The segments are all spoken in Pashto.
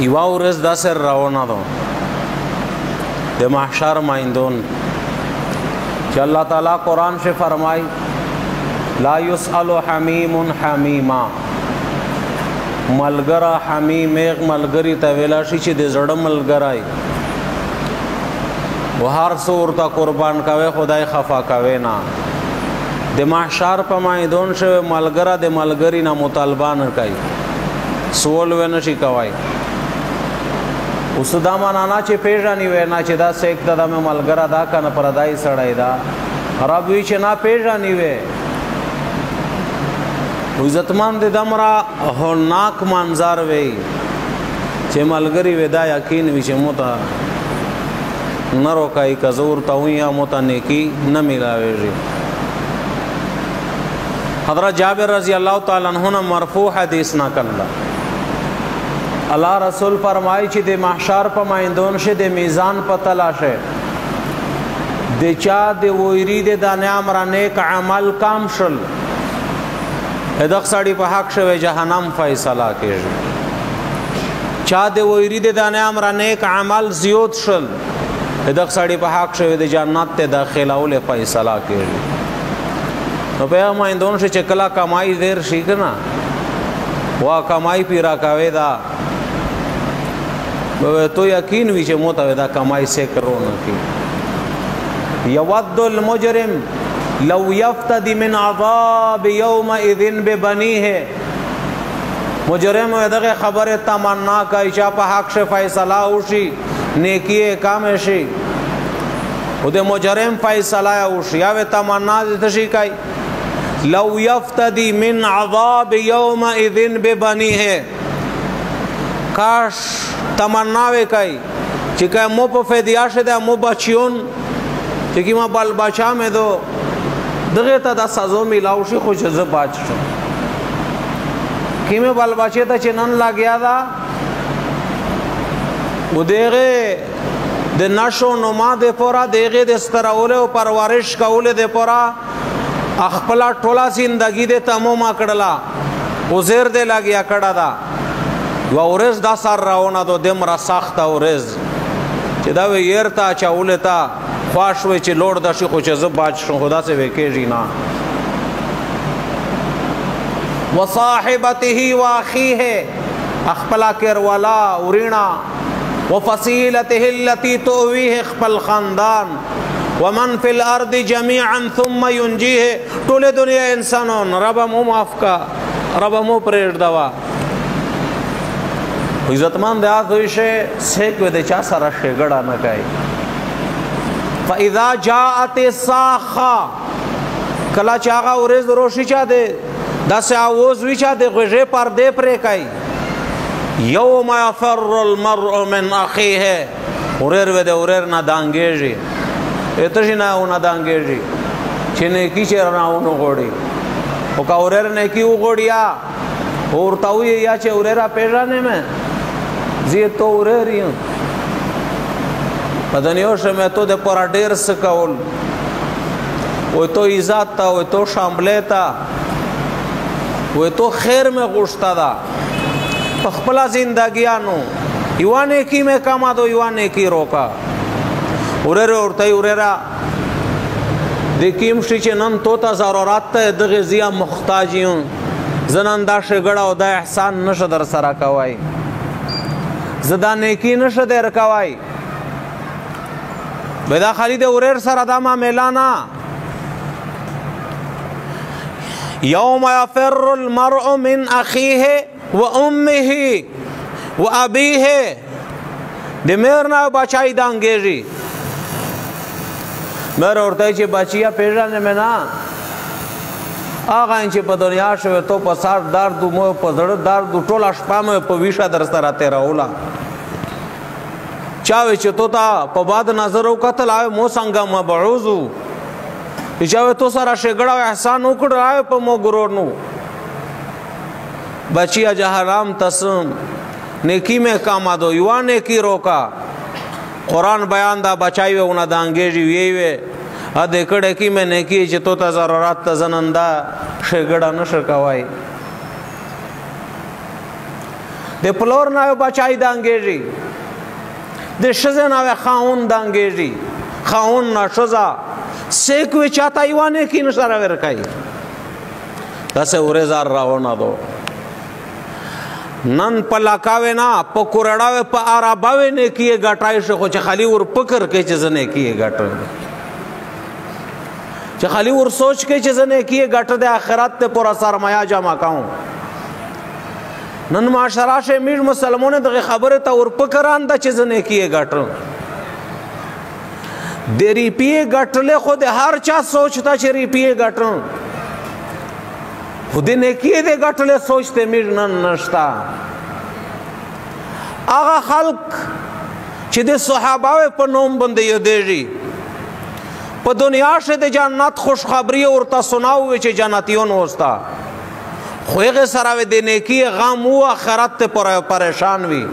یوه ورځ داسې روانه ده د محشر مایندون چې الله تعالی قرآن سے فرمائی لا یسأل حمیم حمیما ملګره حمیم ایک ملګری ته ویلا شي چې د زړه ملګری و هر څه ورته قربان کوي خدای خفا کوي نه د محشر په میدان شوی ملګره د ملګري نه مطالبه نه کوي سوال ونه شي کوي اوس دا معنا نه چې پیژنې وی نه چې دا سیک ته د ملګره دا کنه پردای سړی دا رب وی چې نه پیژنې وی عزتمند دمرا هولناک منظر وی چې ملګری وی دا یقین وی چې موته نه روکای کزور ته وی یا موته نیکی نه ملاویږي حضرت جابر رضی اللہ تعالی عنہ مرفوع حدیث نقل اللہ رسول فرمائی چې د محشر په میدان شه د میزان په تلاشه د چا د ویری د دانه امر نیک عمل کام شل ادق سړی په حق شوی جهنم فیصله کیږي چا د ویری د دانه امر نیک عمل زیات شل ادق سړی په حق شوی د جنت ته داخله ول فیصله کیږي نو په میدان شه چې کلا کمای دیر شي کنه وا کمای پیرا کاوه دا تو یقین وی چې موته دا کمای سے کرو نه کی یود المجرم لو یفتدی من عذاب یومئذ ببنیه مجرم دغه خبره تمنا کوي چې په حق شه فیصله وشي نیکی کام شي او د مجرم فیصله وشي یا تمنا د شي کوي لو یفتدی من عذاب یومئذ ببنیه کاش تمنا وکای چې که مو په فدیه شه د مو بچیون چې کی ما بل بچا مې دو دغه ته د سزا ملاو شي خو چې بچ شو کی مې بل بچی ته چې نن لاګیا دا و دغه د نشو نما د پورا دغه د ستراول او پرورش کول د پورا خپل ټولا زندگی د تمام کړلا وزیر د لاګیا کړه دا و اورز دا سر راونه دو دمرا سخت اورز چې دا ویرتا چاولتا خواش وی چې لوړ د شي خو چې ز باج شو خدا سے وکیږي نه وصاحبته واخيه اخپلا کر والا اورینا وفصيلته التي تويه خپل خاندان ومن في الارض جميعا ثم ينجيه ټول دنیا انسانون رب مو معاف کا رب مو پرېږ دوا عزتمند یاد ہوئی شے سیک و دے چا سارا شگڑا نہ کئی فَإِذَا جَاءَتِ السَّاخَّةُ کلا چاگا ورز روشی چا دے دس آووز وی چا دے غجے پر دے پرے کئی یوم یفر المرء من اخیه ورر و دے ورر نا دانگیجی اتشی نا اونا دانگیجی چھ نیکی چھ رنا اونو گوڑی وکا ورر نیکی او گوڑیا اورتاوی یا چھ وررہ پیجانے میں زی تو ورری ہوں پدنیوش میں تو دے پورا ډیر سکول وی تو عزت تا وی تو شاملے تا وی تو خیر میں غشتا دا پخپلا زندگیانو یوانے کی میں کاما دو یوانے کی روکا ورر اورتای وررا دیکیم شی چه نن تو تا ضرورت تا دغی زیا مختاجی ہوں زنان دا شگڑا و دا احسان نشد در سرا کوائی زدا نیکی نشد در کوائی بیدا خالد ورر سر داما میلانا یوم یفر المرء من اخیه و امه و ابیه دی میرنا بچائی دانگیجی میر اورتای چی بچیا پیژانے میں نا آغا انچی پا دنیا شوی تو پا سار داردو مو پا زرد داردو ټول اشپا مو پا ویشا در سر تیرا اولا چاوی چی تو تا پا بعد نظرو قتل آوی مو سنگا مبعوزو چاوی تو سر شگڑا و احسان اکڑ آوی پا مو گرونو بچیا جہرام تسم نیکی میں کاما دو یوا نیکی روکا قرآن بیان دا بچائی وی اونا دانگیجی ویوی ادھے کڑے کی میں نیکی چی تو تا ضرورات تا زنندہ شگڑا نشکوائی د پلور نه بچای دانګېږي، د ښځې نه خاوند دانګېږي، خاوند نه ښځه سیک وی چاته یوه نیکي نه سره ورکوي. داسې ورېزار راونه دو نن په لکاوې نه په کورړاوې په عرباوې نیکي یې ګټای شي، خو چې خالي ور فکر کوي چې زه نیکي یې ګټم، چې خالي ور سوچ کوي چې زه نیکي یې ګټه د آخرت ته پوره سرمایه جمع کوم. نن معاشره شي میږ مسلمانو دغه خبره ته ور فکر انده چې زه نیکي یې ګټم. د ریپیې ګټلې خو د هر چا سوچ ته چې ریپیې ګټم، خو د نیکي د ګټلې سوچ ته میږ نن نشته. هغه خلق چې د صحابه په نوم باندې یادېږي، په دنیا کې د جنت خوشخبری ورته سناوي چې جنتیون وستا، خو هغه سره د نیکی غم او آخرت ته پریشان وي،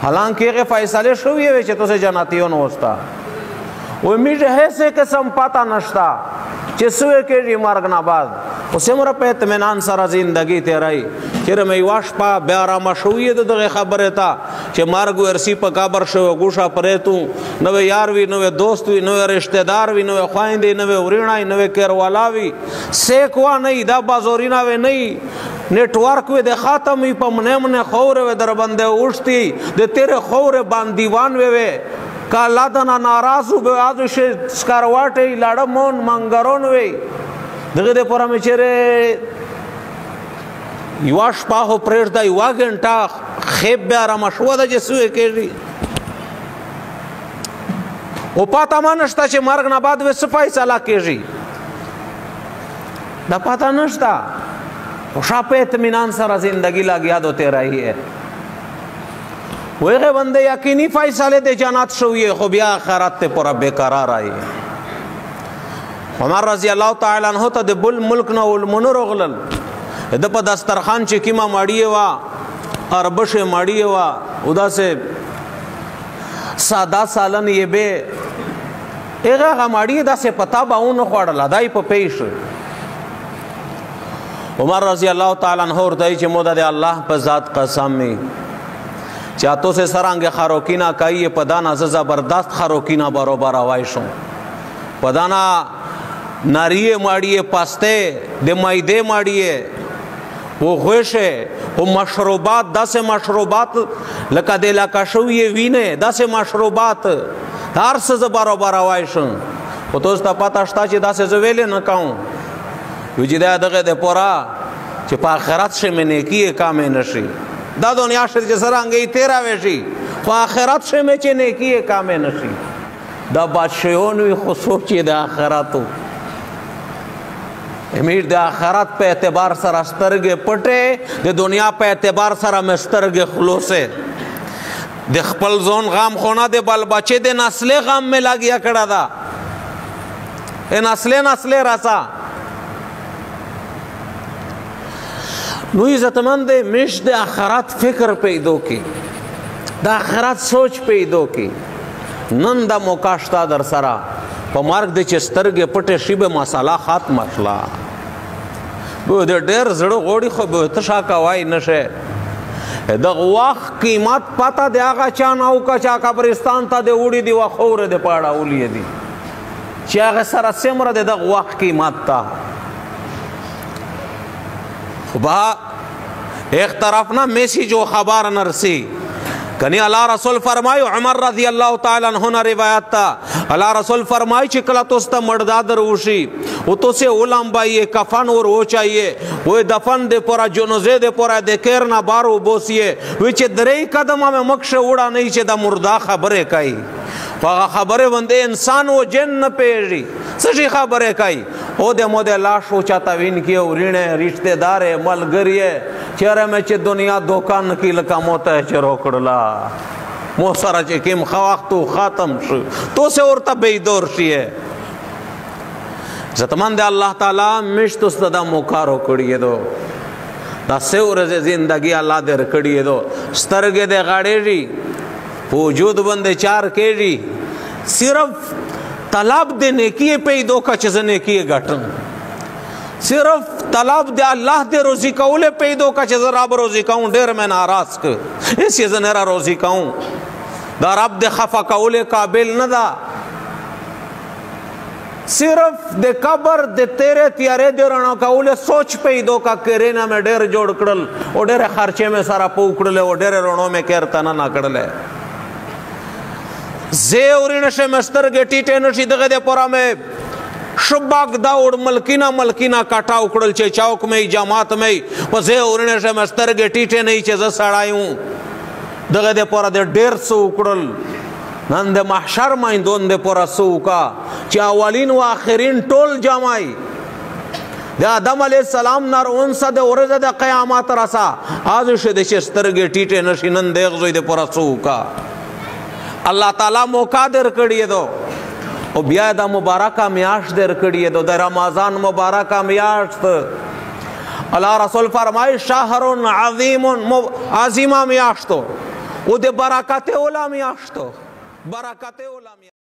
حالانکه هغه فیصله شوی وي چې تاسو جنتیون وستا. و میږه هیڅ قسم پتا نشتا چې سوې کېږي مرګ نه بعد. اوس هم په اطمینان سره زندگی تیرای چیرې مې واش په بیا آرامه شوی دغه خبره ته چې مرګ ورسی په قبر شو ګوښه پرې تو نو یار وی نو دوست وی نو رشتہ دار وی نو خويندې نو ورینای نو کېروالا وی سیکوا نه دا بازورینا وی نه نیټورک وی د خاتم په منه خور و در باندې اوشتي د تیرے خور باندې دیوان وی کالا دنا ناراضو به ازو ش سکارواټي لاړمون منګرون وی دغه د پوره مچره یواش پاهو پرېږده یوه ګنټه خیب بیا رامشوه ده چې سوی کېږي او پاته ما نشته چې مرګ نه بعد به څه فیصله کېږي دا پاته نشته خو ښه په اطمینان سره زندگی لګیا دو تیرایی ہے ویغه بنده یقینی فیصله د جنت شوی خو بیا آخرت ته پورا بیقرار آئی. عمر رضی الله تعالی عنہ ته د بل ملک نه ولمنو رغلل د په دسترخوان چې کیما ماړی وا اربشه ماړی وا ادا سے ساده سالن یې به هغه ماړی دا سے پتا باون خوړل دای په پیش. عمر رضی الله تعالی عنہ ورته چې مودا د الله په ذات قسم می چاہتوں سے سرانگ خاروکینا کئی پدانا زبردست خاروکینا برابر آوائشوں پدانا ناریے ماڑیے پاستے دے مائدے ماڑیے وہ خوشے وہ مشروبات دا سے مشروبات لکا دے لکا شویے وینے دا سے مشروبات ہر سے برابر آوائشوں وہ تو اس تا پاتا شتا چی دا سے زویلے نکاؤں ویجی دے دغے دے پورا چی پا آخرت سے میں نیکیے کامے نشی دا دنیا شد چې سرانګي تیرا وشي خو آخرت شه مې چې نیکی کام نشي دا بادشاہون وي خو سوچي د آخرتو امیر د آخرت په اعتبار سره سترګې پټه د دنیا په اعتبار سره مسترګې خلوصه د خپل ځون غم خونه د بل بچي د نسل غم مې لاګیا کړه دا نسل راسا نو عزتمند مش د آخرت فکر پیدو کی د آخرت سوچ پیدو کی نن دا موقع شته در سره په مرګ د چې سترګې پټې شي به مساله ختمه شله به د ډېر زړه غوړي خو به ته شا کوای نشه دغه وخت قیمت پته د هغه چا نه وکړه چې قبرستان ته د وړي دي وخوره د پاړه اولیې دي چې هغه سره څومره د دغه وخت قیمت ته با ایک طرف نا میسیج و خبر نرسی کنی اللہ رسول فرمائی عمر رضی اللہ تعالی عنہ روایت تا اللہ رسول فرمائی چکلا توستا مردادر اوشی وہ تو سے علم بائیے کفن اور وہ چاہیے وہ دفن دے پورا جنوزے دے پورا دے کیرنا بارو بوسیے ویچے درئی قدم میں مکش اڑا نہیں چے دا مردہ خبرے کئی فاغا خبرے بندے انسان و جن نہ پیڑی سشی خبرے کئی او دے مودے لاشو چاہتا وین کیے اورینے رشتے دارے ملگریے چہرے میں چے دنیا دوکان کی لکا موتا ہے چے روکڑلا موسارا چے کم خواختو خاتم شو تو سے اورتا بیدور شی ہے زتمند اللہ تعالی مشت استدا موقع روکڑیے دو دا سور زندگی اللہ دے رکڑیے دو سترگے دے غاڑے جی وجود بندے چار کے جی صرف طلب دے نیکیے پہ دو کا چیز نیکیے گھٹن صرف طلب د الله د روزي کول پیدا کا چې زه رب روزي کوم ډېر مې ناراض ک هیڅ یې زه نه روزي کوم دا رب د خفه کول قابل نه ده صرف د قبر د تیرے تیارے د رڼا کول سوچ پیدا کا کرے نه مې ډېر جوړ کړل او ډېر خرچه مې سره پوکړل او ډېر رڼو مې کېرته نه کړل زه اورینه شه مستر ګټی نشي دغه د پورا مې شباک دا اور ملکینا کاټا وکړل چې چوک مې جماعت مې په زه اورینه شه مستر ګټی نه چې ز سړایو دغه د پورا د ډېر سو وکړل نن د محشر مایندون د پورا سوکا چې اولین و آخرین ټول جمعي د آدم علیه السلام نار اونسه د ورځې د قیامت رسا از شه د سترګې ټیټې نشي نن د غزوی د پورا سوکا الله تعالی موقع در کړی دو او بیا د مبارکه میاشت در کړی دو د رمضان مبارکه میاشت الله رسول فرمای شهر عظیم عظیمه میاشتو او د برکت اوله میاشتو برکت اوله